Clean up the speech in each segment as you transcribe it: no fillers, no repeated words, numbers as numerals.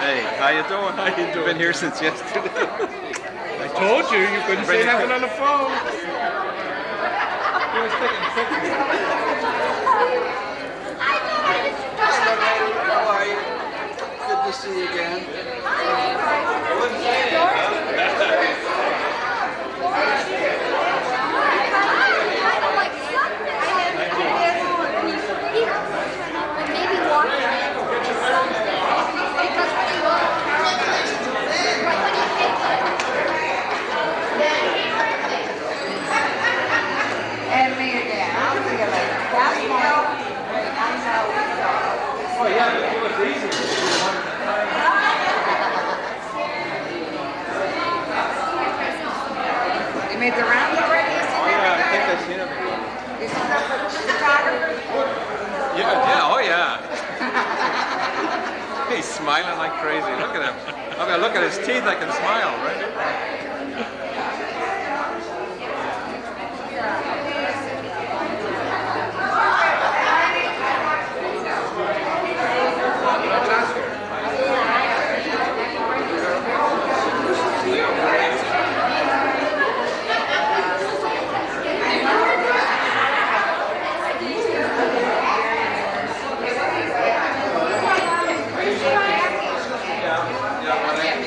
Hey, how you doing? How you doing? You've been here since yesterday. I told you couldn't say nothing on the phone. He was taking pictures. How are you? Good to see you again. And me again. I'll see you later. That's one. Oh yeah, but it was easy. You made the rounds already? Oh yeah, I think I've seen him. You see that for the photographers? Yeah, oh yeah. He's smiling like crazy. Look at him. I mean, look at his teeth. I can smile, right?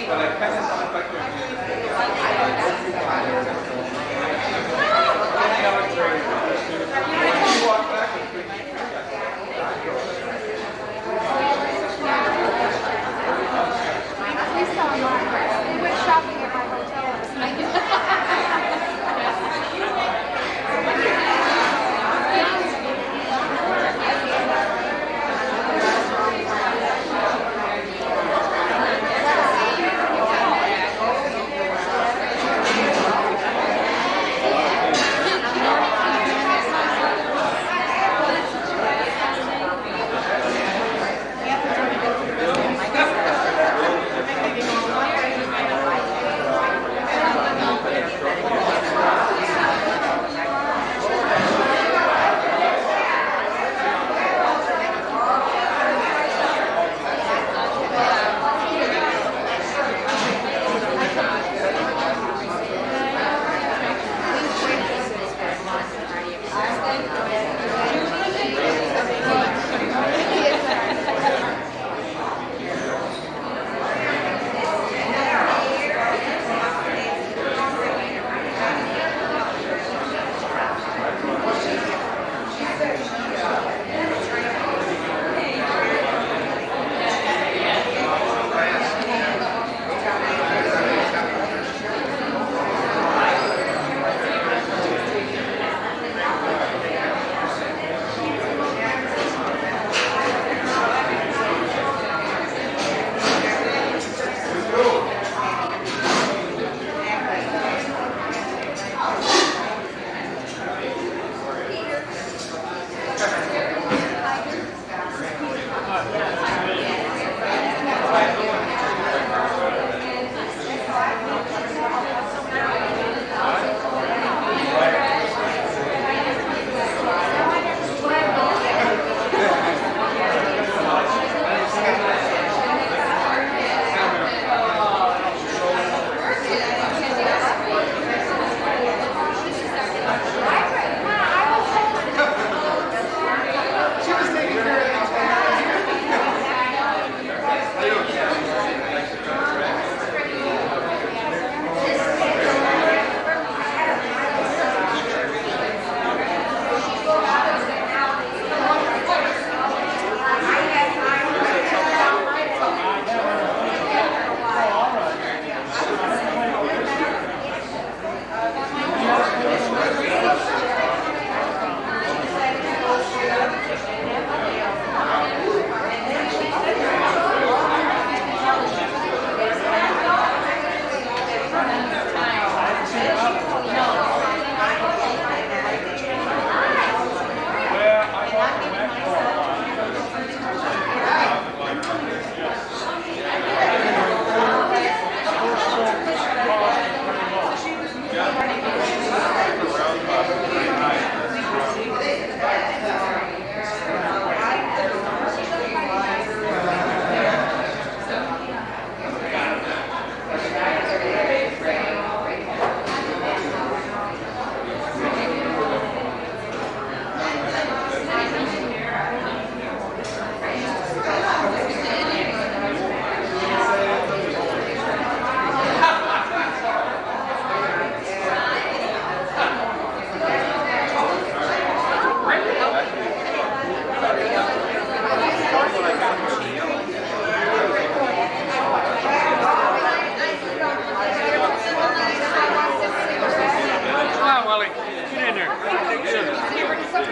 But I kind of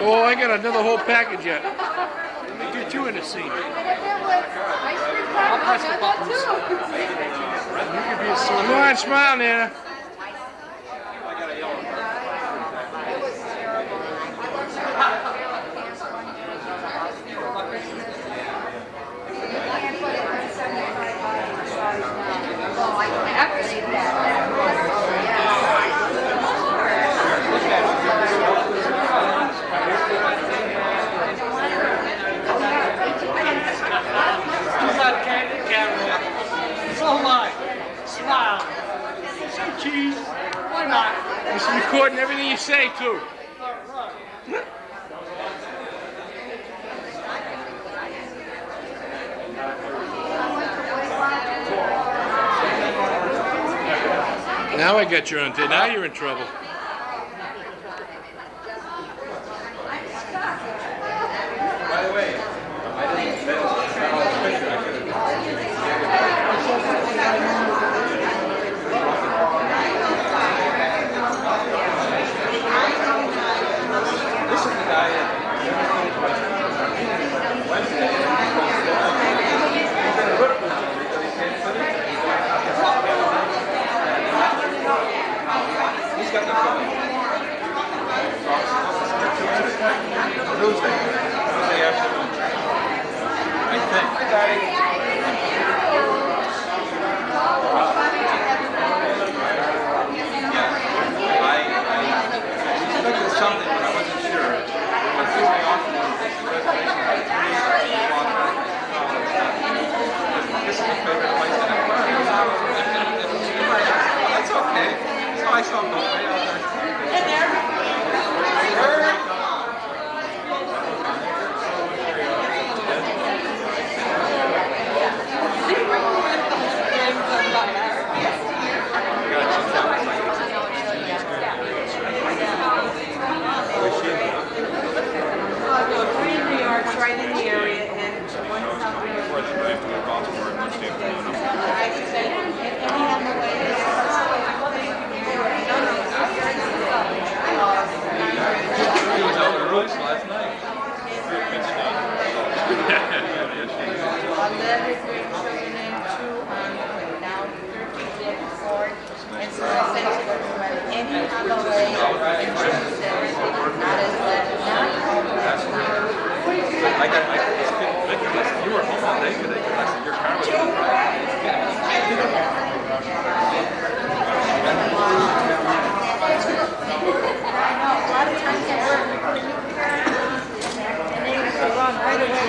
Oh, I got another whole package yet. Let me get you in the scene. I'll press the buttons. You can be a sword. Come on, smile, Nana. Smile. Say cheese. Why not? It's recording everything you say, too. Now I got you on tape. Now you're in trouble. By the way, I didn't bet all the picture I could This is the guy Wednesday. He's got the Tuesday afternoon. I think. I expected something, but I wasn't sure. This is my favorite place in the world. That's okay. So I saw him okay. Hey there. Right in the area and one something. He was out with Royce last night. 11 grandchildren and 2 now 13 Ford. And so I said to her, any other way, and she said, not as bad, not I got this kid, Victor, listen, you were home all day today because I said your car was on a lot of times at work, and they used to run right away.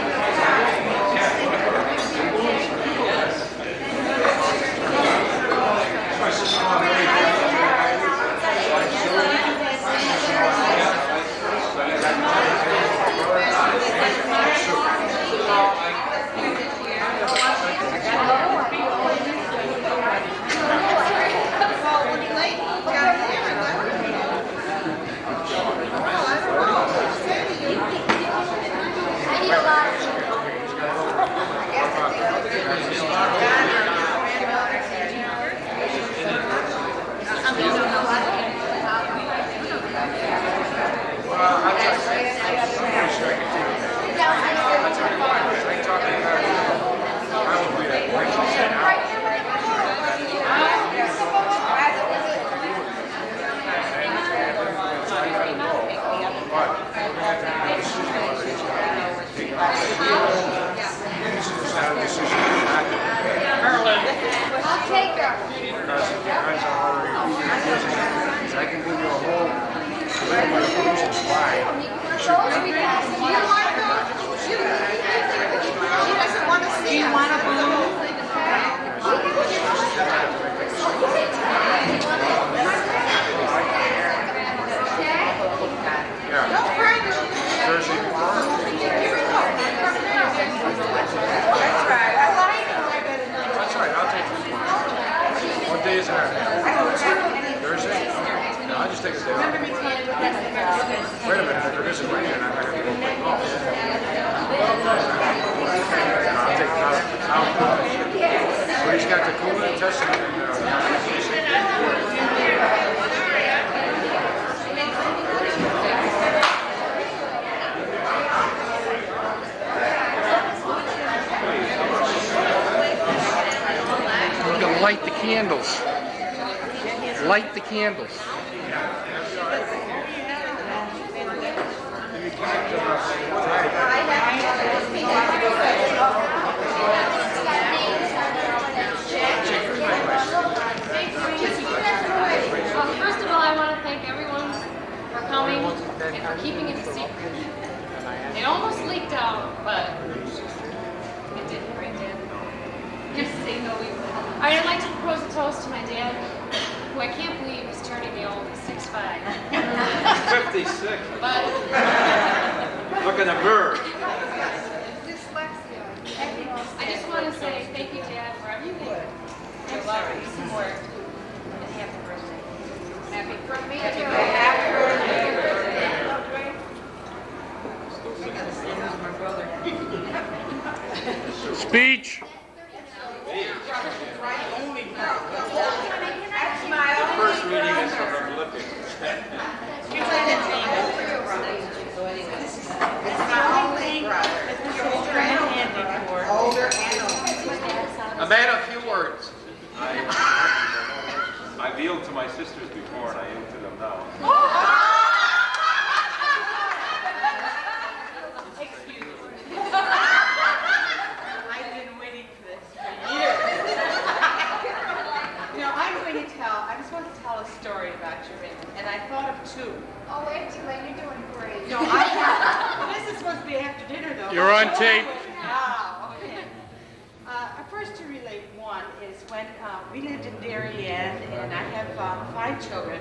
I'll take her. I doesn't want to see. Do you want a balloon? Thursday before? That's right. I like it. That's right, I'll take this one. What day is that? Thursday? No, I'll just take a day off. Wait a minute, if it isn't raining, I'm going to go play golf. I'll take I'll but he's got the coolant testing and We're going to light the candles. Light the candles. First of all, I want to thank everyone for coming and for keeping it a secret. It almost leaked out, but it didn't, right, Dad? Just say no. I'd like to propose a toast to my dad, who I can't believe is turning the old 6'5". 56. But Look in the mirror. I just want to say thank you, Dad, for everything. Your love and support. And happy birthday. Happy birthday. Happy birthday. Speech. First reading is from Philippians. A man of few words. I've yielded to my sisters before, and I yield to them now. Excuse me. I've been waiting for this for years. I just want to tell a story about your Raymond, and I thought of two. Oh, wait till you're doing great. No, this is supposed to be after dinner, though. You're on tape. Oh, okay. First to relate one is when we lived in Darien, and I have 5 children,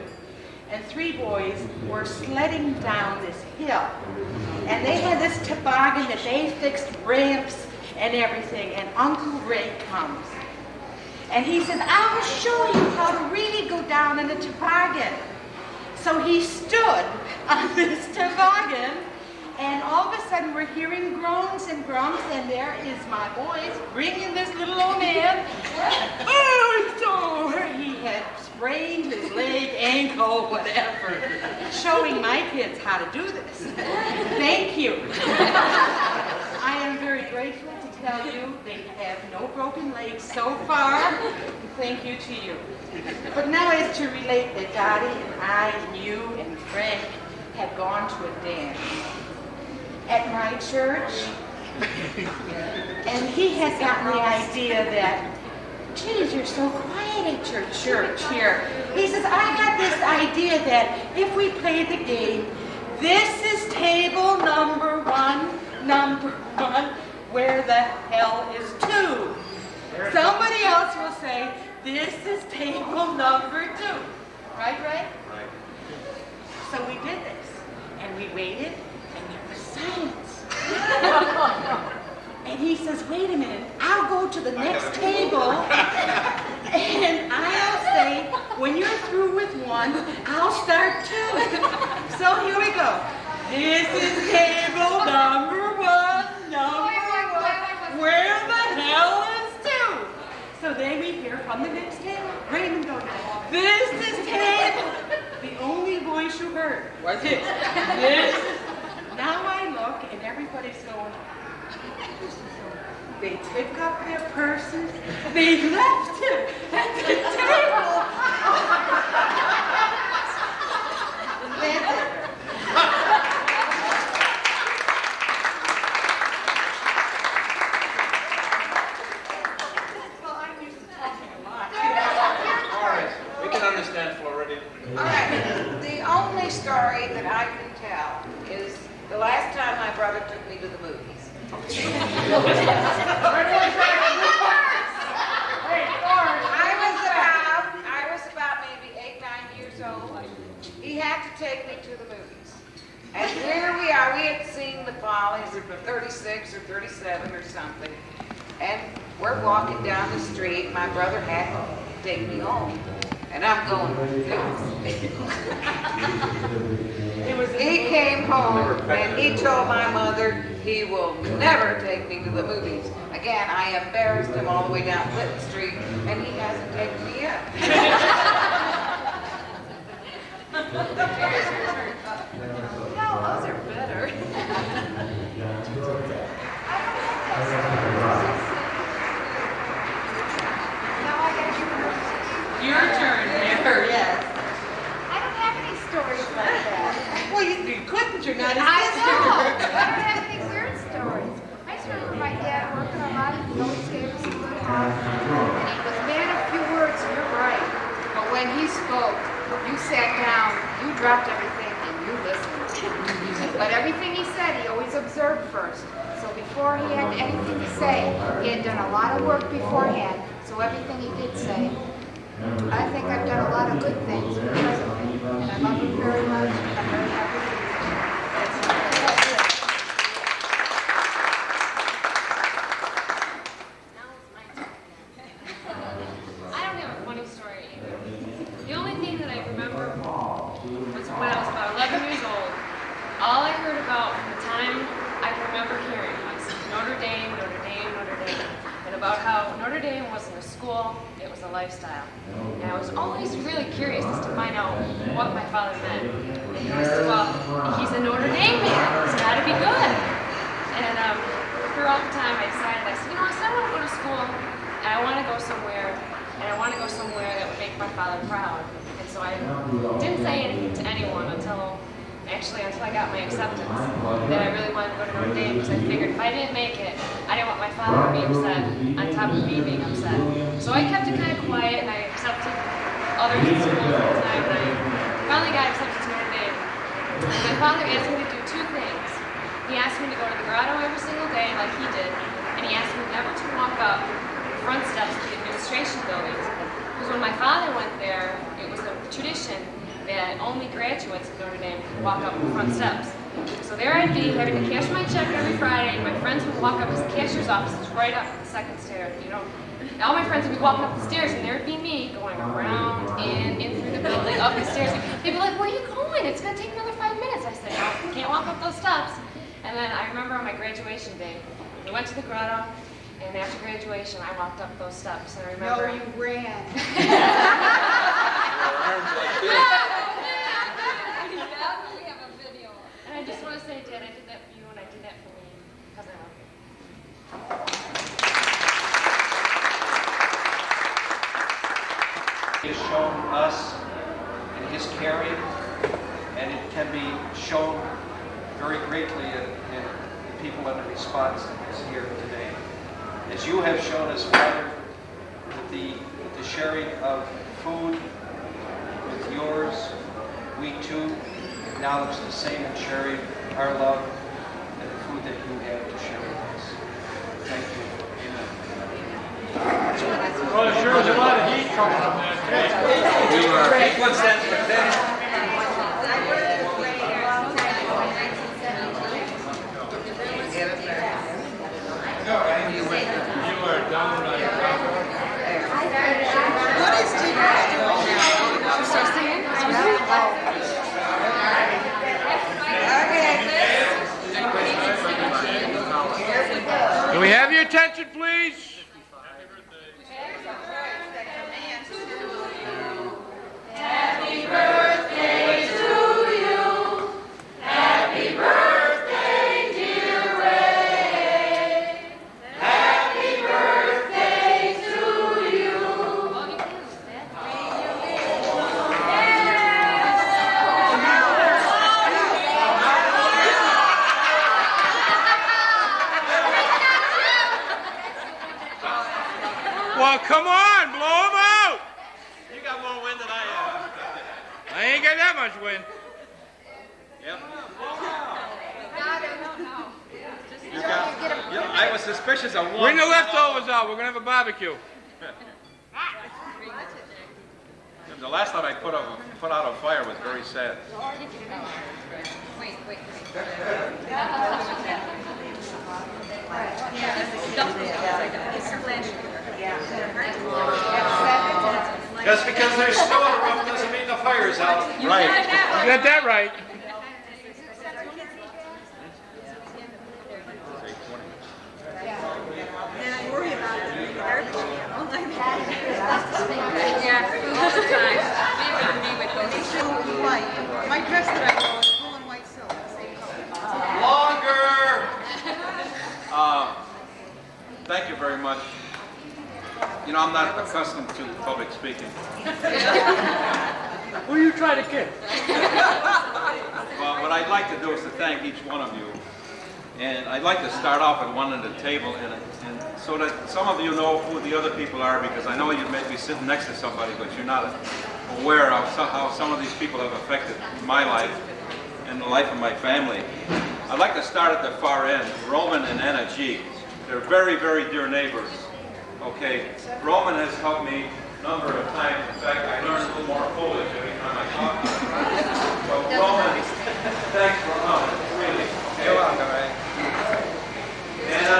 and 3 boys were sledding down this hill. And they had this toboggan that they fixed ramps and everything, and Uncle Ray comes. And he says, I'll show you how to really go down in a toboggan. So he stood on this toboggan, and all of a sudden we're hearing groans and grunts, and there is my boys bringing this little old man. Oh, so he had sprained his leg, ankle, whatever, showing my kids how to do this. Thank you. I am very grateful to tell you they have no broken legs so far. Thank you to you. But now is to relate that Dottie and I and you and Frank have gone to a dance at my church. And he has gotten the idea that, geez, you're so quiet at your church here. He says, I got this idea that if we play the game, this is table number one, where the hell is 2? Somebody else will say, this is table number 2. Right, Ray? Right. So we did this, and we waited, and there was silence. And he says, wait a minute, I'll go to the next table, and I'll say, when you're through with 1, I'll start 2. So here we go. This is table number 1, where the hell is 2? So then we hear from the next table, Raymond goes, this is table. The only voice you heard was it. This. Now I look and everybody's going, they took up their purses, they left him at the table. That's it. Understand Floridian. All right. The only story that I can tell is The last time my brother took me to the movies. I was about maybe 8, 9 years old. He had to take me to the movies. And here we are. We had seen the Follies, 36 or 37 or something. And we're walking down the street. My brother had to take me home. And I'm going, he came home and he told my mother he will never take me to the movies. Again, I embarrassed him all the way down Clinton Street, and he hasn't taken me yet. No, those are better. Your turn, Mary. Yes. I don't have any stories like that. Well, you couldn't. You're not his I sister. know. I don't have any weird stories. I just remember my dad working a lot. He always gave us a good heart. And he was man of few words, and you're right. But when he spoke, you sat down, you dropped everything, and you listened. But everything he said, he always observed first. So before he had anything to say, he had done a lot of work beforehand. So everything he did say, I think I've done a lot of good things because of him. And I love him very much, and I'm very happy to be here. Now it's my turn. I don't have a funny story either. The only thing that I remember was when I was about 11 years old. All I heard about from the time I can remember hearing was Notre Dame, Notre Dame, Notre Dame, and about how Notre Dame wasn't a school, it was a lifestyle. And I was always really curious as to find out what my father meant. And he was, well, he's a Notre Dame man, he's got to be good. And throughout the time I decided, I said, I want to go to school, and I want to go somewhere, and I want to go somewhere that would make my father proud. And so I didn't say anything to anyone until I got my acceptance, that I really wanted to go to Notre Dame, because I figured if I didn't make it, I didn't want my father to be upset on top of me being upset. So I kept it kind of quiet, and I accepted other schools at the time, and I finally got accepted to Notre Dame. My father asked me to do two things. He asked me to go to the grotto every single day, like he did, and he asked me never to walk up the front steps of the administration buildings. Because when my father went there, it was a tradition that only graduates of Notre Dame could walk up the front steps. So there I'd be having to cash my check every Friday, and my friends would walk up to the cashier's office, it's right up the second stair, All my friends would be walking up the stairs, and there'd be me going around, in through the building, up the stairs. They'd be like, where are you going? It's going to take another 5 minutes. I said, no, you can't walk up those steps. And then I remember on my graduation day, we went to the grotto, and after graduation, I walked up those steps, and I remember... No, you ran. And I just want to say, Dad, I did that for you, and I did that for me, because I love you. He has shown us in his caring, and it can be shown very greatly in the people and the response that is here today. As you have shown us, Father, with the sharing of food with yours, we too acknowledge the same in sharing our love and the food that you have to share with us. Thank you. Amen. Well, there sure is a lot of heat coming from that cake. You are done right. What is Tina doing now? Start singing? Can we have your attention, please? Happy birthday to you. Happy birthday, dear Ray. Happy birthday to you. Well, come on, blow them out. You got more wind than I have. I ain't got that much wind. Yep. I was suspicious of one. Bring the leftovers out. We're gonna have a barbecue. The last time I put out a fire was very sad. Wait. Just because there's snow on the roof doesn't mean the fire's out. Right. You got that right. And I worry about it. Garbage can. All the time. Yeah, all the time. Me with those. It's blue and white. My dress that I wore was blue and white silk. Same color. Longer! Thank you very much. You know, I'm not accustomed to public speaking. Who you trying to kid? Well, what I'd like to do is to thank each one of you. And I'd like to start off at one end of the table, and so that some of you know who the other people are, because I know you may be sitting next to somebody, but you're not aware of how some of these people have affected my life and the life of my family. I'd like to start at the far end, Roman and Anna G. They're very, very dear neighbors. Okay, Roman has helped me a number of times. In fact, I learn a little more Polish every time I talk to him. So Roman, thanks for coming, really. Okay? You're welcome, right? Anna,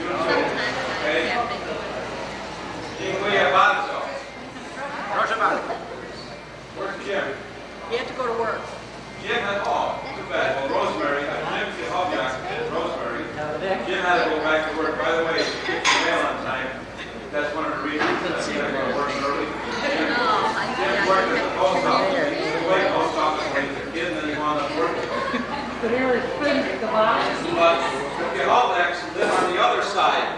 you too. Okay? Dziękuję bardzo. Proszę bardzo. Where's Jim? You have to go to work. Jim had, oh, too bad. Well, Rosemary, Jim Kihovyak and Rosemary. Jim had to go back to work. By the way, he gets the mail on time. That's one of the reasons that he had to go to work early. Jim worked at the post office. He was away post office when he was a kid, and then he wound up working. But the Kihovyaks live on the other side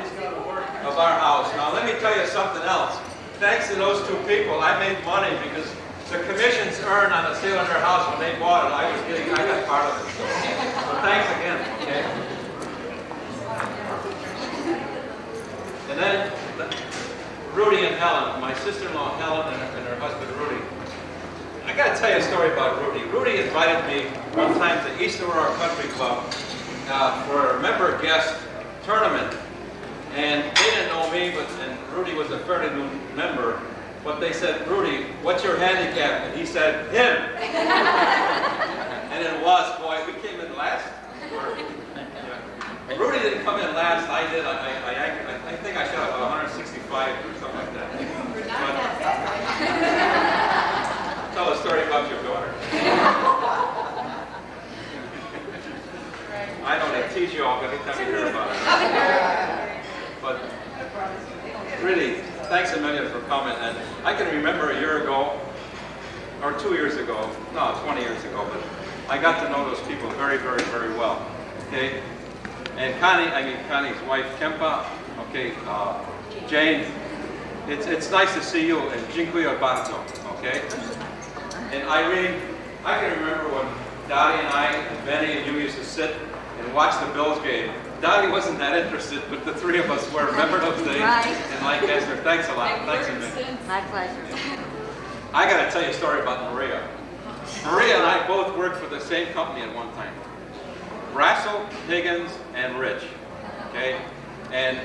of our house. Now, let me tell you something else. Thanks to those two people, I made money because the commissions earned on the sale of their house when they bought it, I got part of it. So thanks again, okay? And then Rudy and Helen, my sister-in-law Helen and her husband Rudy. I got to tell you a story about Rudy. Rudy invited me one time to East Aurora Country Club for a member guest tournament. And they didn't know me, and Rudy was a fairly new member. But they said, Rudy, what's your handicap? And he said, him. And it was, boy, we came in last. Rudy didn't come in last, I did. I think I shot about 165 or something like that. But, tell a story about your daughter. I know they tease you all every time you hear about it. But really, thanks a million for coming. And I can remember a year ago, or 2 years ago, no, 20 years ago, but I got to know those people very, very, very well. Okay? And Connie's wife, Kempa, okay, Jane, it's nice to see you, and dziękuję bardzo, okay? And Irene, I can remember when Dottie and I, and Benny and you used to sit and watch the Bills game. Dottie wasn't that interested, but the three of us were. Remember those days? Right. In Lancaster. Thanks a lot. Thanks a million. My pleasure. I got to tell you a story about Maria. Maria and I both worked for the same company at one time. Brassel, Higgins, and Rich. Okay? And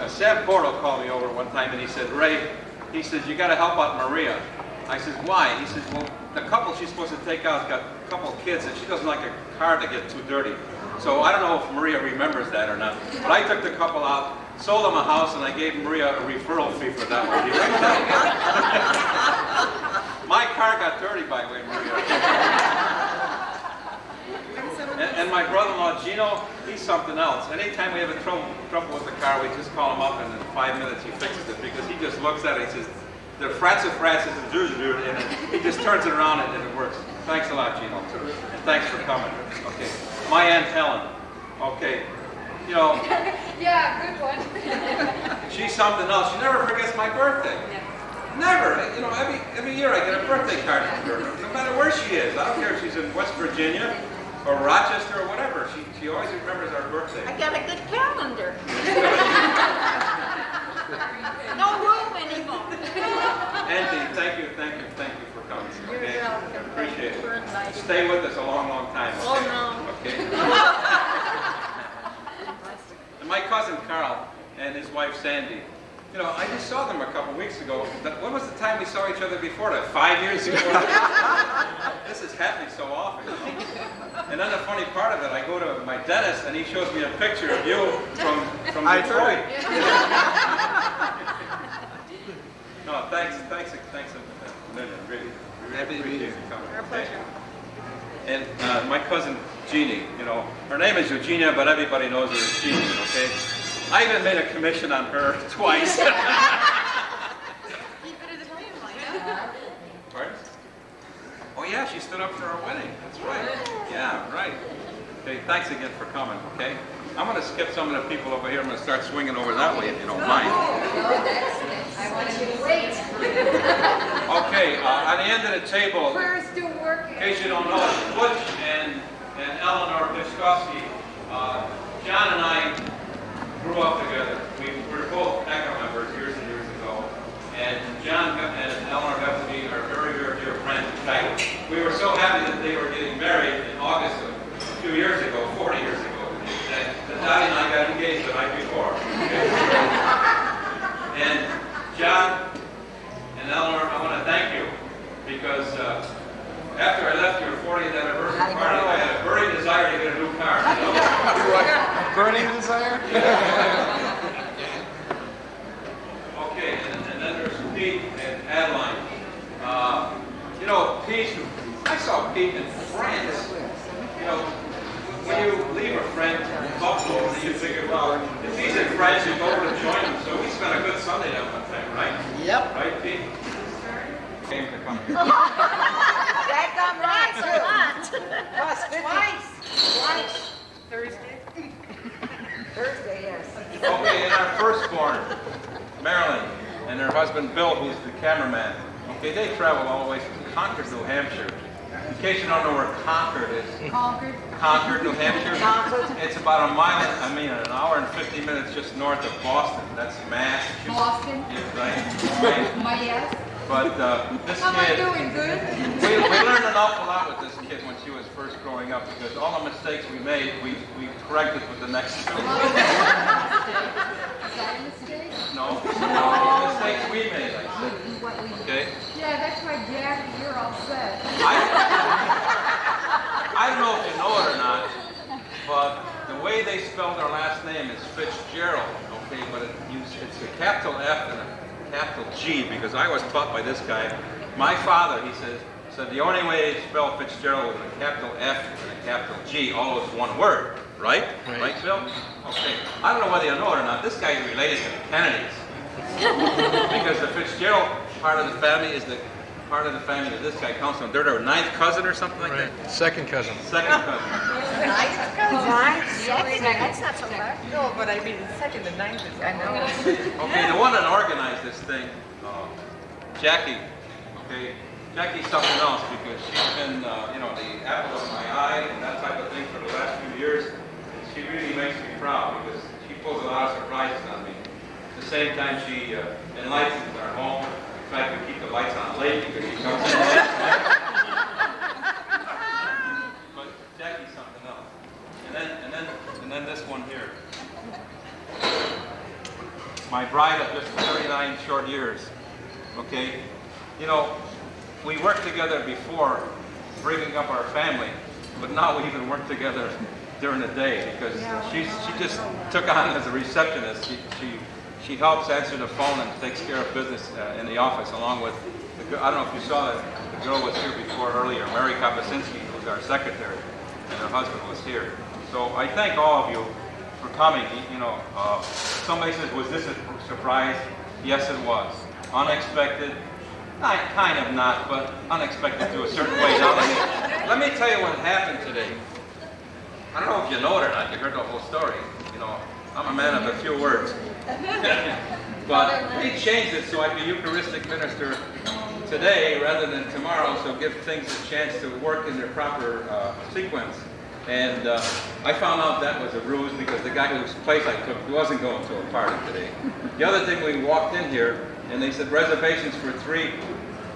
Sam Porto called me over one time and he said, Ray, he says, you got to help out Maria. I said, why? He says, well, the couple she's supposed to take out has got a couple of kids and she doesn't like a car to get too dirty. So I don't know if Maria remembers that or not. But I took the couple out, sold them a house, and I gave Maria a referral fee for that one. My car got dirty, by the way, Maria. And my brother-in-law, Gino, he's something else. Anytime we have a trouble with the car, we just call him up, and in 5 minutes he fixes it, because he just looks at it and he says, the frats and he just turns it around and it works. Thanks a lot, Gino. And thanks for coming. Okay. My Aunt Helen. Okay. You know. Yeah, good one. She's something else. She never forgets my birthday. Never. You know, every year I get a birthday card from her. No matter where she is. I don't care if she's in West Virginia or Rochester or whatever. She always remembers our birthday. I got a good calendar. No room anymore. Anthony, thank you for coming. Okay? I appreciate it. Stay with us a long, long time. Okay? Oh, no. Okay. okay? And my cousin Carl and his wife Sandy. You know, I just saw them a couple weeks ago. When was the time we saw each other before that? 5 years ago? This is happening so often. And then the funny part of it, I go to my dentist and he shows me a picture of you from Detroit. No, thanks a million, really. Happy to be here. Our pleasure. And my cousin Jeannie, you know, her name is Eugenia, but everybody knows her as Jeannie, okay? I even made a commission on her twice. Pardon? Oh yeah, she stood up for our wedding. That's right. Yeah, right. Okay, thanks again for coming, okay? I'm going to skip some of the people over here. I'm going to start swinging over that way if you don't mind. I want to be late. Okay, at the end of the table, We're still working. in case you don't know, Butch and Eleanor Piskowski, John and I grew up together. We were both ECHA members years and years ago. And John and Eleanor got to be our very, very dear friends. In fact, we were so happy that they were getting married in August of a few years ago, 40 years ago. And Dottie and I got engaged the night before. And John and Eleanor, I want to thank you because after I left your 40th anniversary party, I had a burning desire to get a new car. You know? A burning desire? Okay, and then there's Pete and Adeline. You know, Pete, I saw Pete in France. You know, when you leave a friend in Buffalo, you figure, well, if he's in France, you go over to join him. So we spent a good Sunday that one time, right? Yep. Right, Pete? Came to come here. That got right, too. Plus twice. Thursday. Thursday, yes. Okay, and our firstborn, Marilyn, and her husband Bill, who's the cameraman. Okay, they travel all the way from Concord, New Hampshire. In case you don't know where Concord is. Concord, New Hampshire. It's about an hour and 50 minutes just north of Boston. That's Mass. Boston? Yeah, right. My yes. But this How am I kid, doing? Good? we learned an awful lot with this kid when she was first growing up because all the mistakes we made, we corrected with the next two. Is that a mistake? No, the mistakes we made, I said. What we Okay? Yeah, that's why, Jackie, you're all set. I don't know if you know it or not, but the way they spell their last name is Fitzgerald, okay? But it's a capital F and a capital G because I was taught by this guy. My father, he said the only way to spell Fitzgerald is a capital F and a capital G, all is one word, right? Right, Bill? Okay. I don't know whether you know it or not. This guy is related to the Kennedys because the Fitzgerald part of the family is the part of the family that this guy comes from. They're their ninth cousin or something like that? Second cousin. Second cousin. That's not so bad. No, but I mean, second and ninth is, I know. Okay, the one that organized this thing, Jackie, okay, Jackie's something else because she's been, you know, the apple of my eye and that type of thing for the last few years. She really makes me proud because she pulls a lot of surprises on me. At the same time, she enlightens our home. In fact, we keep the lights on late because she comes in late. But Jackie's something else. And then this one here. My bride of just 39 short years. Okay? You know, we worked together before bringing up our family, but now we even work together during the day because she just took on as a receptionist. She helps answer the phone and takes care of business in the office along with, I don't know if you saw that, the girl was here before earlier, Mary Kapasinski, who's our secretary, and her husband was here. So I thank all of you for coming. You know, somebody says, was this a surprise? Yes, it was. Unexpected, kind of not, but unexpected to a certain way. Now let me tell you what happened today. I don't know if you know it or not, you heard the whole story. You know, I'm a man of a few words. But we changed it so I'd be Eucharistic minister today rather than tomorrow, so give things a chance to work in their proper sequence. And I found out that was a ruse because the guy whose place I took wasn't going to a party today. The other thing, we walked in here and they said reservations for 3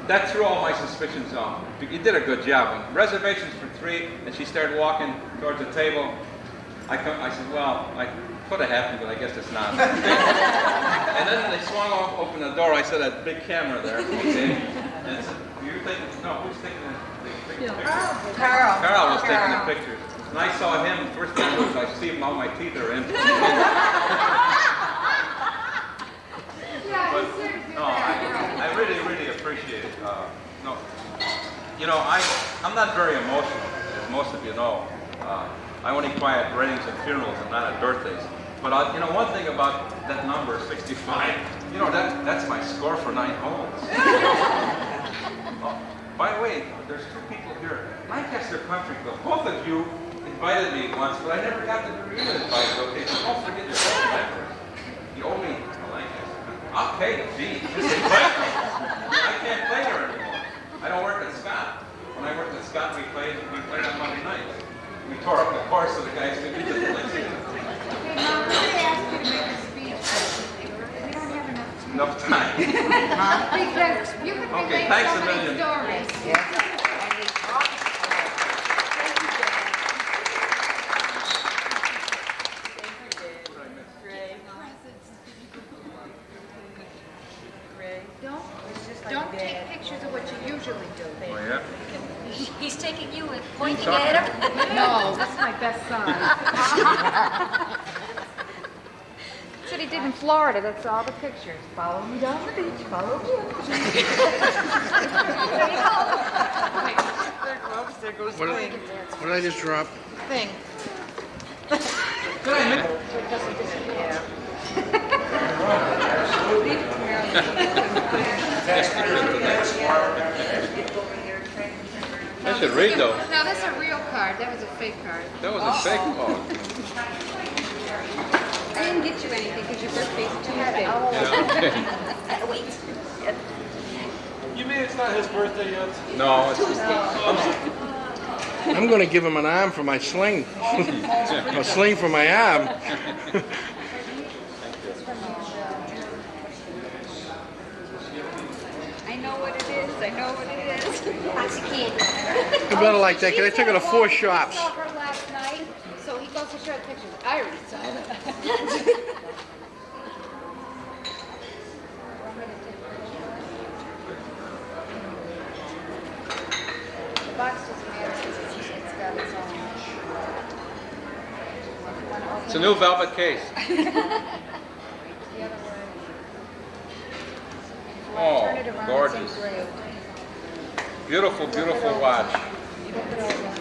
that threw all my suspicions off. You did a good job. Reservations for 3, and she started walking towards the table. I said, well, I could have happened, but I guess it's not. And then they swung open the door. I saw that big camera there. Okay? And I said, you're taking, no, who's taking the pictures? Carl. Carl was taking the pictures. And I saw him, first thing I did was I see him, all my teeth are in. But, no, I really, really appreciate it. No, you know, I'm not very emotional, as most of you know. I only cry at weddings and funerals and not at birthdays. But you know, one thing about that number, 65, you know, that's my score for 9 holes. Oh, by the way, there's 2 people here. Lancaster Country Club. Both of you invited me once, but I never got to be really invited. Okay, so don't forget your phone numbers. You owe me a Lancaster Country. I'll pay the fee. Just invite me. I can't play there anymore. I don't work at Scott. When I worked at Scott, we played on Monday night. We tore up the course so the guys could do the place. Okay, Mom, I'm going to ask you to make a speech, but we don't have enough time. Enough time. Because you can Okay, relate thanks so a many million. stories. Don't take pictures of what you usually do. Oh, yeah? He's taking you and pointing at him. No, that's my best son. That's what he did in Florida. That's all the pictures. Follow me down the beach. Follow me. There goes What did I just drop? thing. I should read though. No, that's a real card. That was a fake card. That was a fake call. I didn't get you anything because your birthday's Tuesday. Yeah, okay. Wait. You mean it's not his birthday yet? No, it's I'm going to give him an arm for my sling. A sling for my arm. I know what it is. I know what it is. Lots of candy. You better like that, because I took her to 4 shops. I saw her last night, so he goes to show the pictures. I already saw them. The box doesn't matter because it's got its own. It's a new velvet case. The other way. Oh, Turn it around, gorgeous. it's engraved. Beautiful, beautiful watch. Flip it over.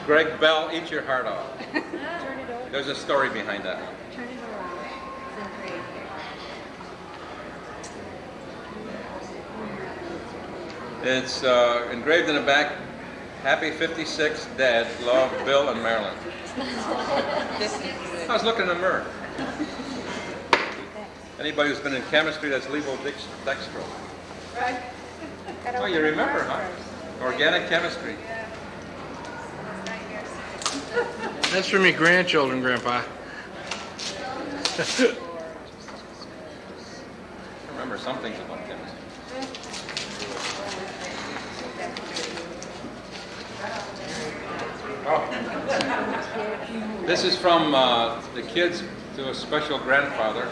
Greg Bell, eat your heart out. Turn it over. There's a story behind that. Turn it around. It's engraved. It's engraved in the back, Happy 56, Dad, love, Bill and Marilyn. I was looking in the mirror. Anybody who's been in chemistry, that's levodextro. Right. Oh, you remember, huh? Organic chemistry. That's for me grandchildren, Grandpa. I remember some things about chemistry. Oh. This is from the kids to a special grandfather,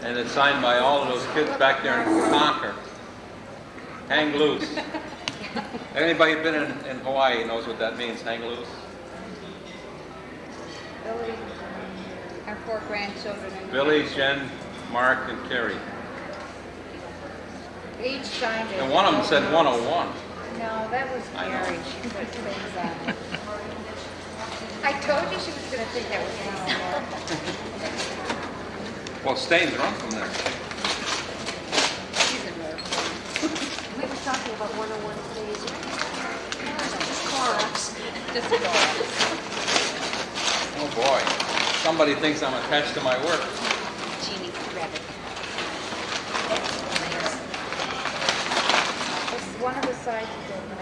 and it's signed by all of those kids back there in Concord. Hang loose. Anybody been in Hawaii knows what that means, hang loose. Billy, our 4 grandchildren. Billy, Jen, Mark, and Carrie. Each signed it. And one of them said 101. No, that was I know. Mary. She put things on it. I told you she was going to think that was 101. Well, stains run from there. She's a nerd. We were talking about 101 days, right? Just Clorox. Just a dog. Oh boy. Somebody thinks I'm attached to my work. Jeannie, grab it. One of the sides is open.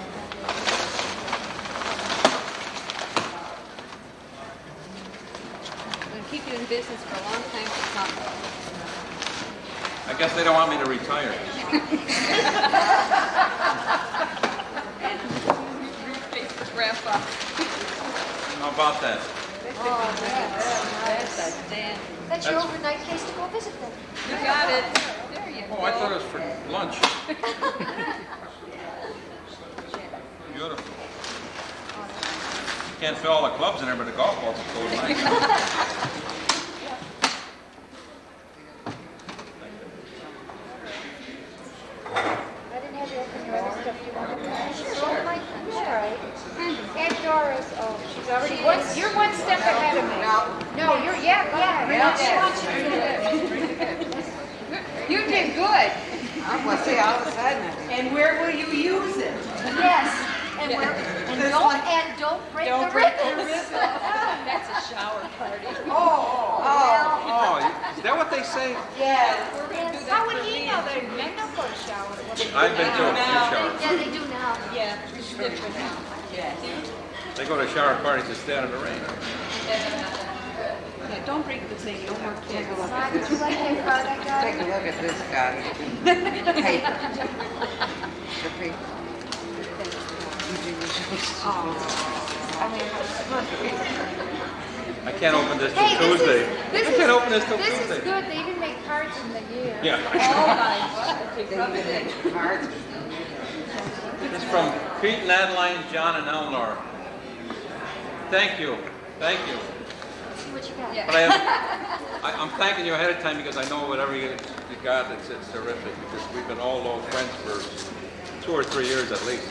We'll keep you in business for a long time to come. I guess they don't want me to retire. How about that? That's your overnight case to go visit them. You got it. There you go. Oh, I thought it was for lunch. Beautiful. Can't fit all the clubs in there, but the golf balls are so nice. I didn't have you open your other stuff. You want to Sure. All right. And Doris, oh, she's already. You're one step ahead of me. No, you're, yeah, You did good. I'm gonna say all of a sudden. And where will you use it? Yes. And don't break the ribbons. That's a shower party. Oh, is that what they say? Yes. How would he know that men don't go to shower? I've been to a few showers. Yeah, they do now. Yeah, it's different now. They go to shower parties to stay out of the rain. Yeah, don't break the thing, no more kids. Hi, would you like that card I got? Take a look at this guy. Paper. The paper. I can't open this till Hey, Tuesday. this I is can't open this till This Tuesday. is good. They even make cards in the year. Yeah. Cards. It's from Pete and Adeline, John and Eleanor. Thank you. Thank you. See what you got. But I'm thanking you ahead of time because I know whatever you got, it's terrific because we've been all old friends for 2 or 3 years at least.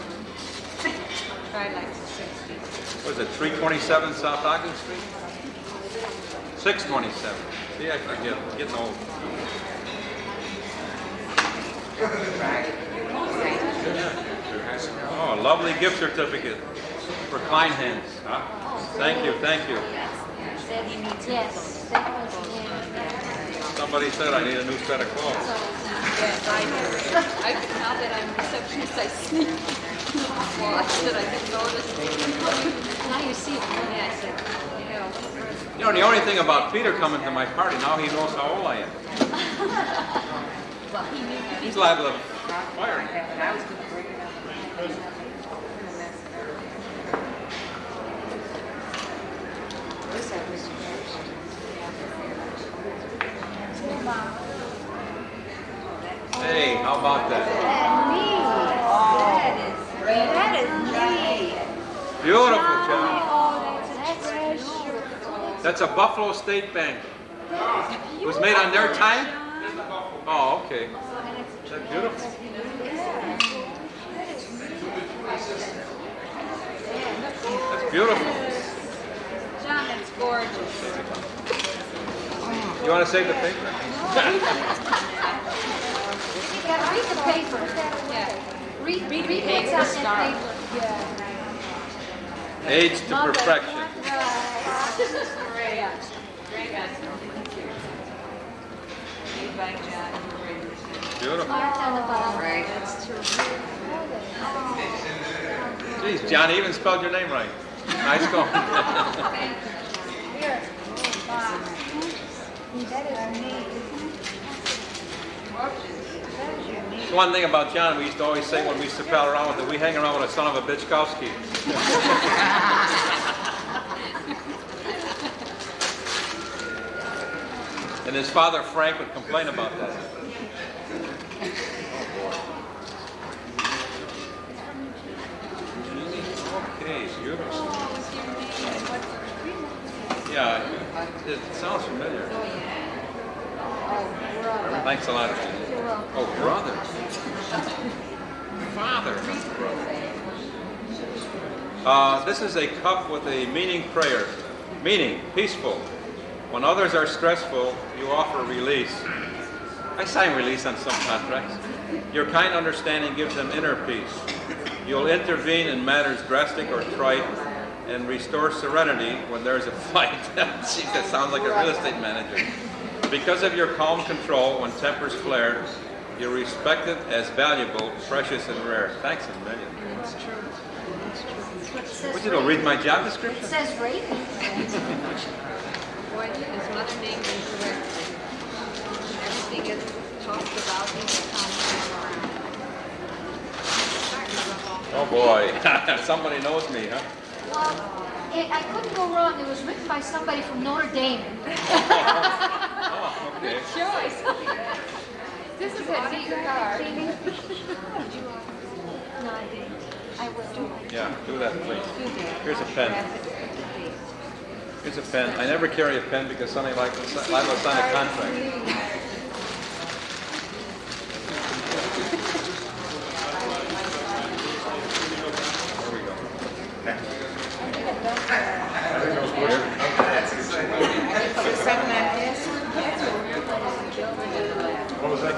Tried like 60. What is it, 327 South Ogden Street? 627. See, I forget. I'm getting old. Oh, a lovely gift certificate for Klein Hands. Huh? Thank you, thank you. Said he needs Yes. Somebody said I need a new set of clothes. Yes, I do. Now that I'm receptionist, I sneak watch that I didn't notice. Now you see it. Yes. You know, the only thing about Peter coming to my party, now he knows how old I am. Well, he knew. He's liable to fire me. Hey, how about that? That is neat. Beautiful, John. Oh, that's That's a Buffalo State Bank. It was made on their time? Oh, okay. That's beautiful. That's beautiful. John, that's gorgeous. You want to save the paper? Yeah, read the paper. Yeah. Read the what's paper. on that Start. paper. Yeah. Age to perfection. Great. Great guys. Made by John. Beautiful. Marked on the bottom. Right. That's terrific. Geez, John, you even spelled your name right. Nice going. Here. Wow. That is neat. It's one thing about John, we used to always say when we used to pal around with it, we hang around with a son of a bitchkowski. And his father, Frank, would complain about that. Okay, beautiful. Yeah, it sounds familiar. Thanks a lot. Oh, brother. Father. This is a cup with a meaning prayer. Meaning, peaceful. When others are stressful, you offer release. I sign release on some contracts. Your kind understanding gives them inner peace. You'll intervene in matters drastic or trite and restore serenity when there's a fight. Gee, that sounds like a real estate manager. Because of your calm control when tempers flare, you're respected as valuable, precious, and rare. Thanks a million. It's true. Would you know, read my job description? It says rating. Boy, his mother named him correctly. Everything is talked about in the Oh boy, somebody knows me, huh? Well, I couldn't go wrong. It was written by somebody from Notre Dame. Oh, okay. Choice. This is a neat card. No, I didn't. I will. Yeah, do that, please. Here's a pen. Here's a pen. I never carry a pen because something like to sign a contract. There we go. What was that?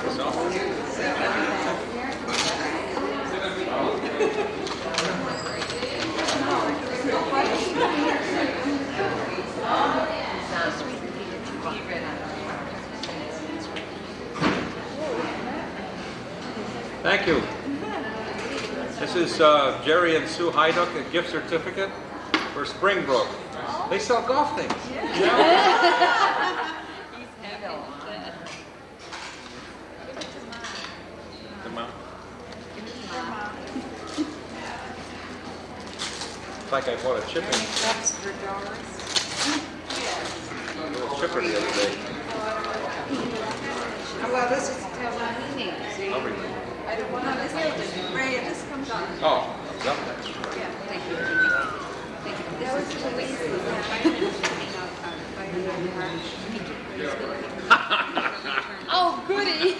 Thank you. This is Jerry and Sue Hyduck, a gift certificate for Springbrook. They sell golf things. Come on. It's like I bought a chipping. A little chipper the other day. Well, this is to tell what he needs. Everything. I don't want to listen. Ray, this comes on. Oh, yep. Yeah, thank you. Thank you. That was the way Oh, goody.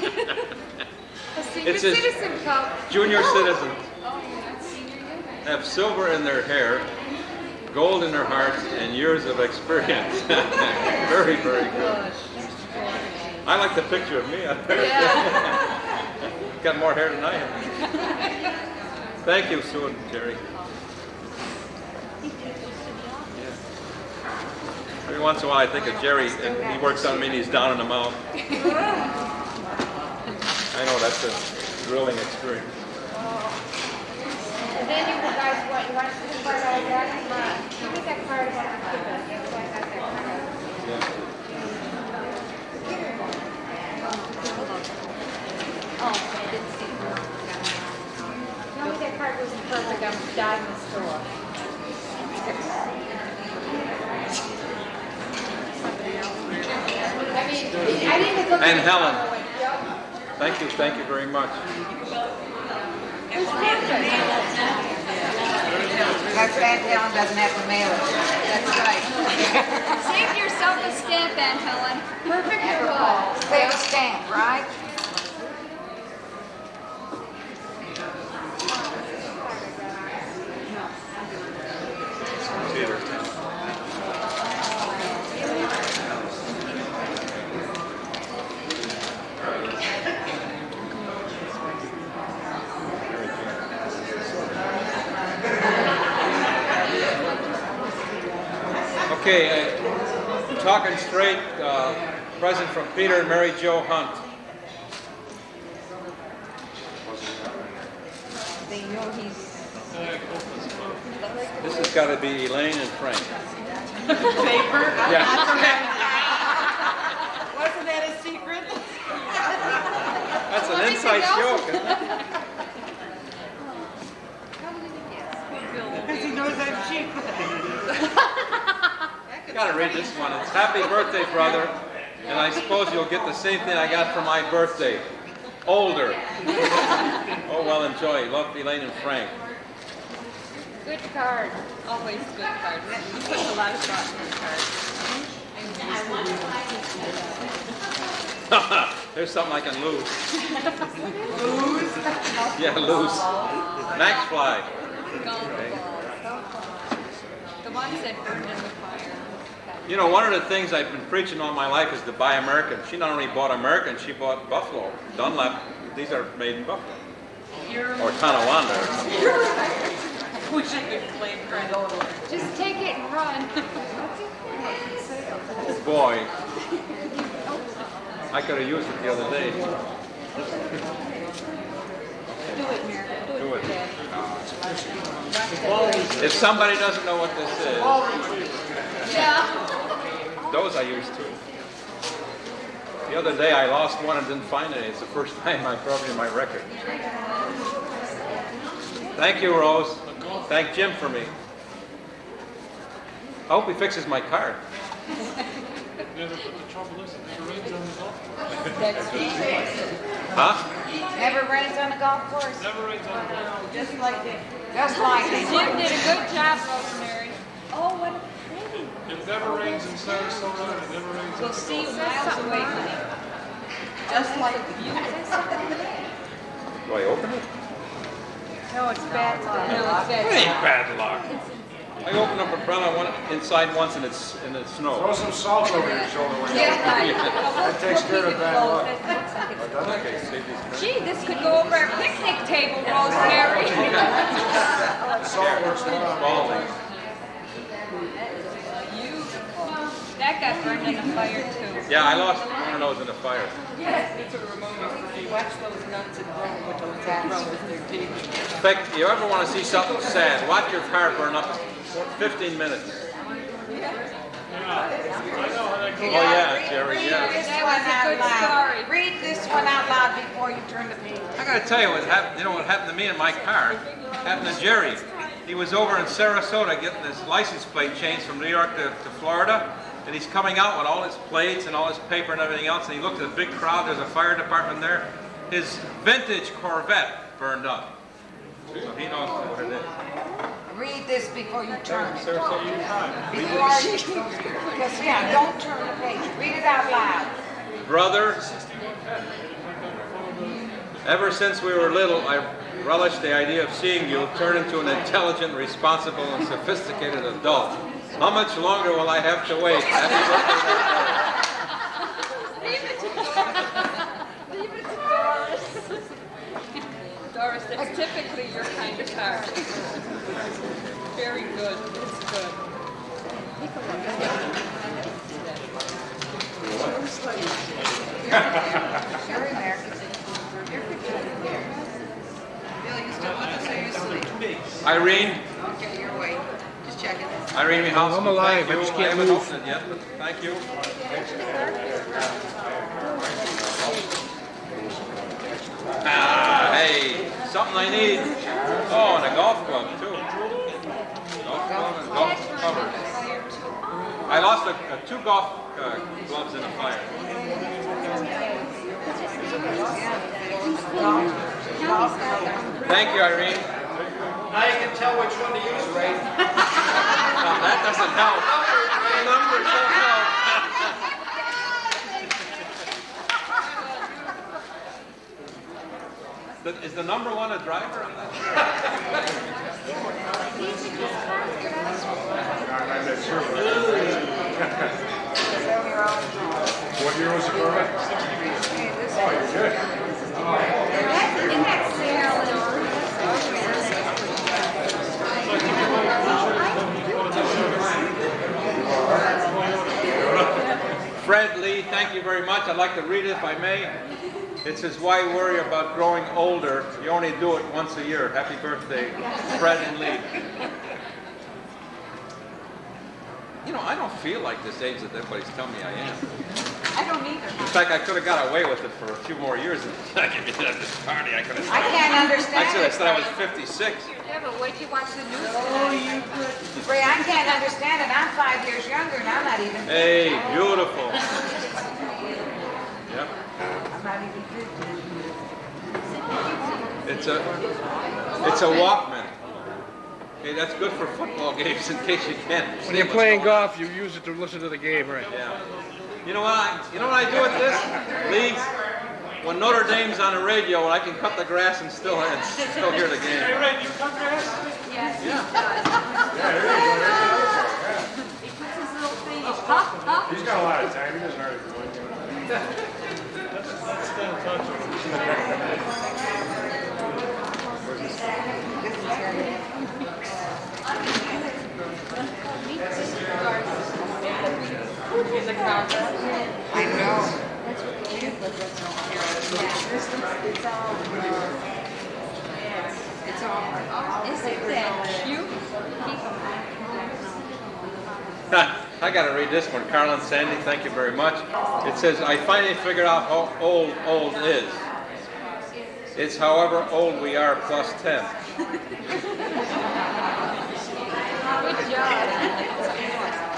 A senior It's a citizen cup. Junior citizens Oh, that's senior year. have silver in their hair, gold in their hearts, and years of experience. Very, very good. I like the picture of me up there. Yeah. Got more hair than I have. Thank you, Sue and Jerry. Every once in a while I think of Jerry, and he works on me and he's down in the mouth. I know that's a thrilling experience. And then you guys, what, you want to see part out of that? Give me that card about the kid. That's why I got that card. Yeah. Oh, I didn't see it. Tell me that card wasn't perfect. I'm dying in the store. I mean, I didn't look And at Helen. it. Thank you very much. It was perfect. That's Aunt Helen doesn't have to mail it. That's right. Save yourself a stamp, Aunt Helen. Perfect it was. Save a stamp, right? Okay, talking straight, present from Peter and Mary Jo Hunt. They know he's... This has got to be Elaine and Frank. Paper? Yeah. Wasn't that a secret? That's an inside joke, isn't it? Because he knows I'm cheap. Gotta read this one. It's happy birthday, brother. And I suppose you'll get the same thing I got for my birthday. Older. Oh, well, enjoy. Love, Elaine and Frank. Good card. Always good cards. You put a lot of thought in the cards. There's something I can lose. Lose? Yeah, lose. Max Fly. The ones that burned in the fire. You know, one of the things I've been preaching all my life is to buy American. She not only bought American, she bought Buffalo. Dunlap, these are made in Buffalo. Or Tonawanda. Wish I could claim credit. Just take it and run. Oh boy. I could have used it the other day. Do it, Mary. Do it. If somebody doesn't know what this is, Yeah. those I used too. The other day I lost one and didn't find any. It's the first time I've broken my record. Thank you, Rose. Thank Jim for me. I hope he fixes my car. Never, but the trouble is, it never rains on the golf course. Huh? Never rains on the golf course. Never rains on the golf course. Just like it. Just like it. Jim did a good job, Rosemary. Oh, what a pity. It never rains in Sarasota, and it never rains on We'll the see you golf miles away, honey. Just like it. Do I open it? No, it's bad luck. No, it's It bad. ain't bad luck. I opened up umbrella one inside once and it Throw snowed. some salt over your shoulder when you Yeah. That takes care of bad luck. Okay, save these. Gee, this could go over our picnic table, Rosemary. Salt works well. Balding. That got burned in the fire too. Yeah, I lost one of those in a fire. Watch those nuts and roll with those nuts with your teeth. In fact, you ever want to see something sad, watch your car burn up for 15 minutes. I know how that Oh goes. yeah, Jerry, Read yeah. this That one was a out good loud. story. Read this one out loud before you turn the page. I gotta tell you what happened. You know what happened to me in my car? Happened to Jerry. He was over in Sarasota getting his license plate changed from New York to Florida, and he's coming out with all his plates and all his paper and everything else. And he looked at a big crowd. There's a fire department there. His vintage Corvette burned up, so he knows what it is. Read this before you turn it. Sarasota, you time. Because, yeah, don't turn the page. Read it out loud. Brother, ever since we were little, I relished the idea of seeing you turn into an intelligent, responsible, and sophisticated adult. How much longer will I have to wait? Leave it to Doris. Doris, that's typically your kind of car. Very good. It's good. Sherry American. Bill, you still with us or you asleep? Irene, Okay, you're awake. Just checking. Irene Mihalski, I'm alive, thank I just you. can't haven't move. opened it yet, but thank you. Ah, hey, something I need. Oh, and a golf club too. Golf club and golf cover. I lost two golf gloves in a fire. Thank you, Irene. Now you can tell which one to use, right? That doesn't help. The numbers don't help. Is the number one a driver? I'm not sure. What year was the Corvette? Oh, you're good. Isn't that Fred Lee, thank you very much. I'd like to read it if I may. It says, why worry about growing older? You only do it once a year. Happy birthday, Fred and Lee. You know, I don't feel like this age that everybody's telling me I am. I don't either. In fact, I could have got away with it for a few more years than I could be at this party. I could have. I can't understand I it. said I was 56. Yeah, but wait till you watch the news. Ray, I can't understand it. I'm 5 years younger and I'm not even. Hey, beautiful. Yep. I'm not even 50. It's a Walkman. Okay, that's good for football games in case you can't. When you're playing golf, you use it to listen to the game, right? Yeah. You know what I do with this? Lee, when Notre Dame's on the radio, I can cut the grass and still hear the game. Hey, Ray, do you cut grass? Yes. Yeah. He puts his little thing, he's pop, pop. He's got a lot of time. He doesn't hardly do anything. Let's stay in touch with him. He's a conference. I know. It's all. Isn't that cute? I got to read this one. Carlin Sandy, thank you very much. It says, I finally figured out how old is. It's however old we are plus 10. Good job.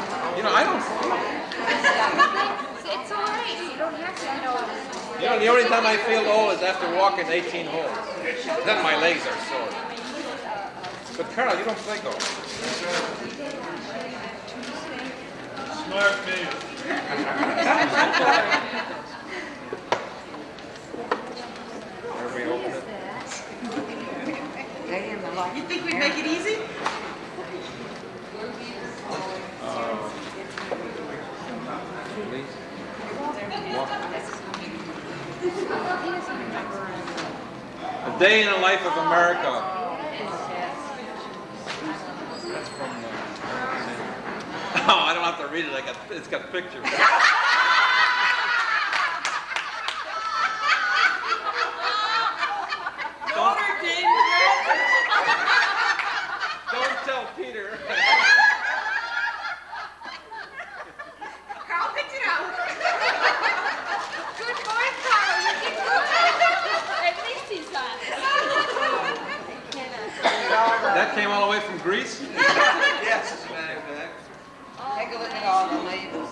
the only time I feel old is after walking 18 holes. Then my legs are sore. But Carl, you don't play golf. Smart move. Where we open it? You think we'd make it easy? A Day in the Life of America. That's from oh, I don't have to read it. It's got pictures. Notre Dame. Don't tell Peter. Carl picked it out. Good boy, Carl. You can do it. At least he's on. That came all the way from Greece? Yes, as a matter of fact. Take a look at all the labels.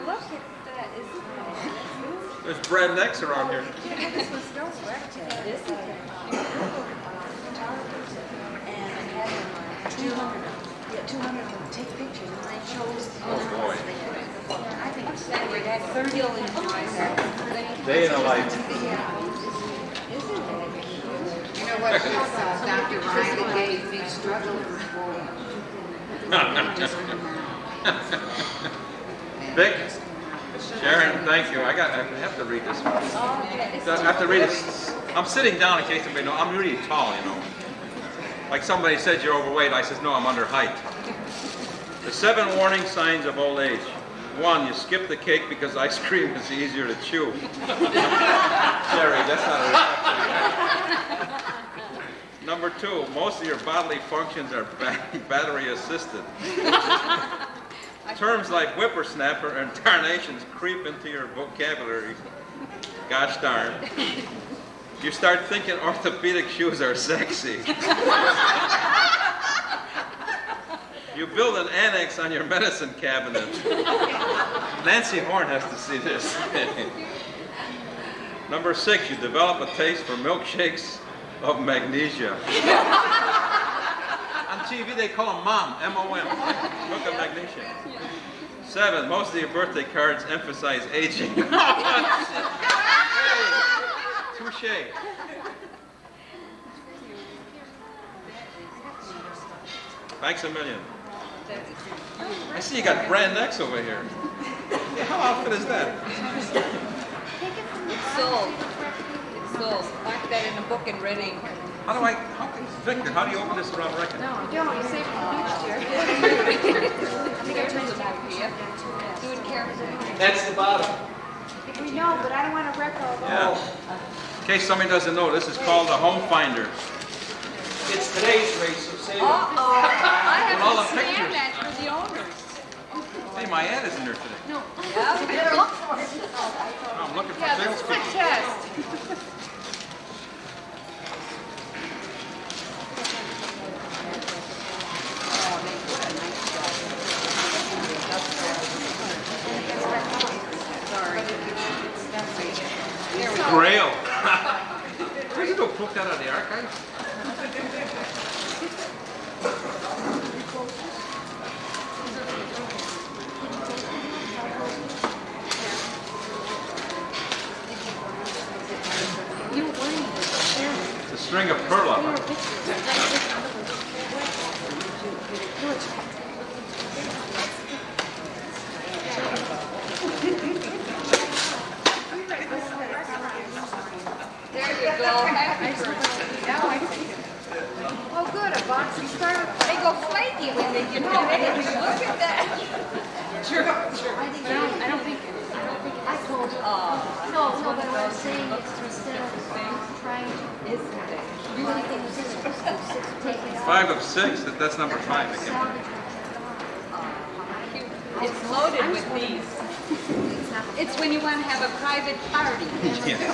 Look at that, isn't it? There's bread necks around here. This was directed. This is it. And I had 200. Yeah, 200 of them take pictures, and I chose. Oh, boy. I think it's Saturday. That 30 will enjoy that. Day in the life. Isn't it? You know what Dr. Ryan gave me struggle for? Vic, Sharon, thank you. I have to read this one. I have to read it. I'm sitting down in case anybody knows. I'm really tall, you know. Like somebody said you're overweight, I says no, I'm under height. The 7 warning signs of old age. 1, you skip the cake because ice cream is easier to chew. Sherry, that's not a reflection. Number 2, most of your bodily functions are battery assisted. Terms like whippersnapper and tarnations creep into your vocabulary. Gosh darn. You start thinking orthopedic shoes are sexy. You build an annex on your medicine cabinet. Nancy Horn has to see this. Number 6, you develop a taste for milkshakes of magnesia. On TV they call them MOM, M-O-M, milk of magnesia. 7, most of your birthday cards emphasize aging. Touche. Thanks a million. I see you got brand necks over here. Yeah, how often is that? It's sold. It's sold. Mark that in a book in red ink. Victor, how do you open this without record? No, don't. You save it for next year. Do it carefully. That's the bottom. We know, but I don't want to wreck all those. Yeah. In case somebody doesn't know, this is called the Home Finder. It's today's race, so save it. I have With all to the scan pictures. that for the owners. Hey, my ad is in there today. No. I'm looking for Yeah, this is a salespeople. test. Grail. Where's it go book that out of the archives? It's a string of pearl. There you go. Happy birthday. Now I see it. Oh, good. A box. You start with. They go flaky when they get ready. Look at that. I don't think. I told you. No, but what I'm saying is instead of trying to do anything with this, take it out. 5 of 6. That's number 5 again. It's loaded with these. It's when you want to have a private party.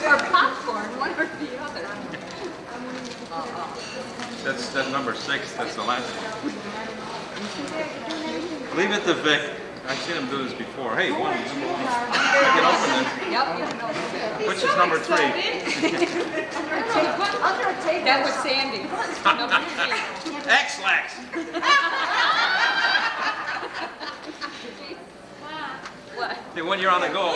Or popcorn, one or the other. That's number 6. That's the last one. Leave it to Vic. I've seen him do this before. Hey, one. I can open this. Yep, you can open it. Which is number 3? That was Sandy. Number 3. X-Lax. What? Hey, when you're on the go.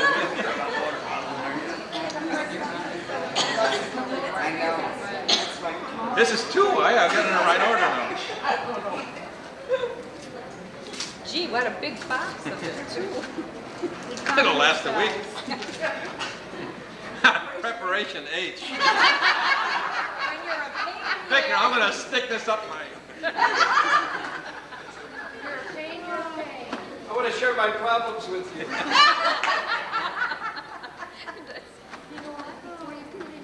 This is 2. I got it in the right order now. Gee, what a big box of it, too. It'll last a week. Preparation H. When you're a pain. Victor, I'm going to stick this up my... I want to share my problems with you.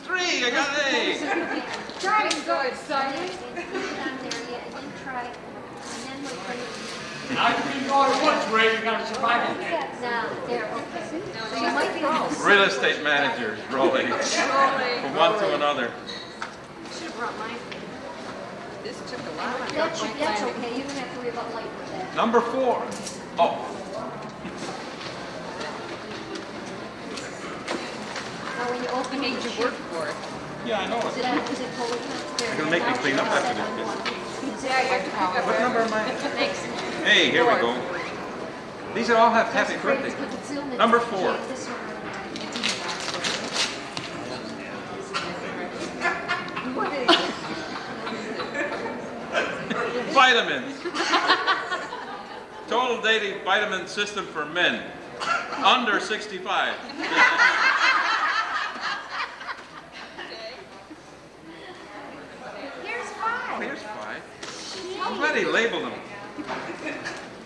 3, I got an A. Try it, Good, son. Put it on there, yeah, and then try, and then wait for it. Now you can go at once, Ray. You got a survival kit. Now, there, okay. So you might be close. Real estate managers rolling from one to another. Should have brought mine. This took a lot of That's okay, you don't have to worry about light with that. Number 4. Oh, Now, when you open made it, you work for it. yeah, I know Is it. it fully transparent? You're going to make me clean up after this. Yeah, you have to pick up What number am I? Thanks. Hey, here we go. These all have happy birthday. Number 4. Vitamins. Total daily vitamin system for men. Under 65. Here's Oh, 5. here's 5. I'm glad he labeled them.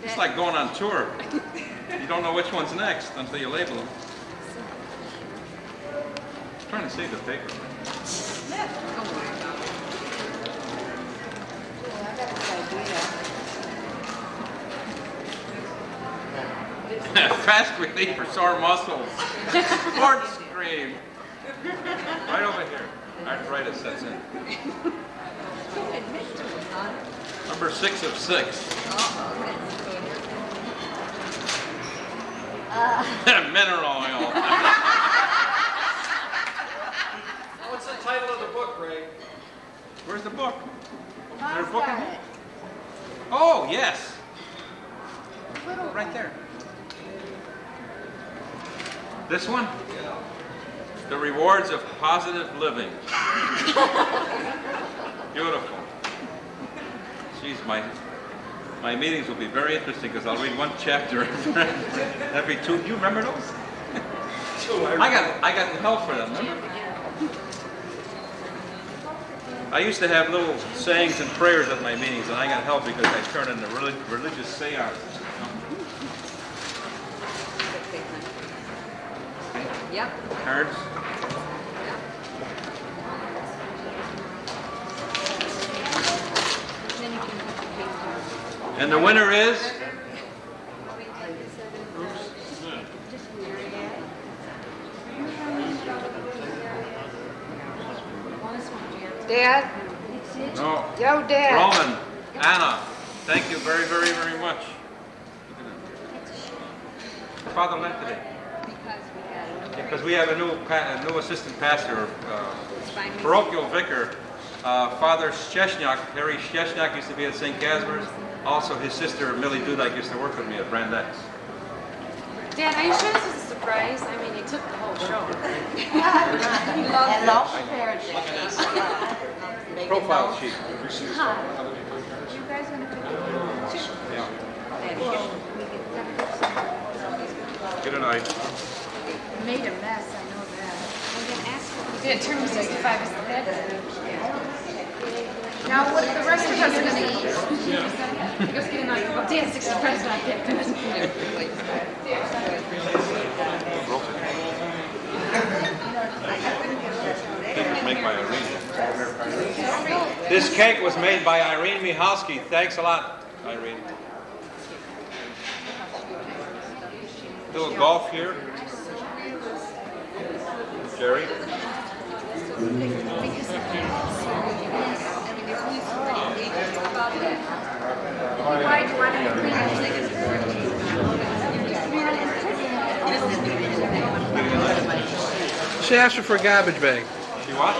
It's like going on tour. You don't know which one's next until you label them. I'm trying to save the paper. Fast relief for sore muscles. Sports cream. Right over here. Arthritis sets in. Number 6 of 6. Mineral oil. What's the title of the book, Ray? Where's the book? Is there a book in here? Oh, yes. Right there. This one? The Rewards of Positive Living. Beautiful. Jeez, my meetings will be very interesting because I'll read one chapter every 2. Do you remember those? I got help for them. Remember? I used to have little sayings and prayers at my meetings, and I got help because I turned into religious seance. Yep. Cards. Then you can put the paper. And the winner is? Dad? No. Yo, Dad. Roman. Anna. Thank you very, very, very much. Father left today. Because we have a new assistant pastor, parochial vicar, Father Szczesniak. Harry Szczesniak used to be at St. Casper's. Also, his sister Millie Dudek used to work with me at Brand X. Dad, are you sure this is a surprise? I mean, you took the whole show. Profile sheet. You guys want to pick it? Yeah. Good night. Made a mess, I know that. You did turn to 65 is the bed. Now, what the rest of us are going to eat? He goes getting like, well, Dad, 65 is not that good. Cake was made by Irene. This cake was made by Irene Michalski. Thanks a lot, Irene. Little golf here. Jerry. Why do you want to clean your She asked her for a garbage bag. You what?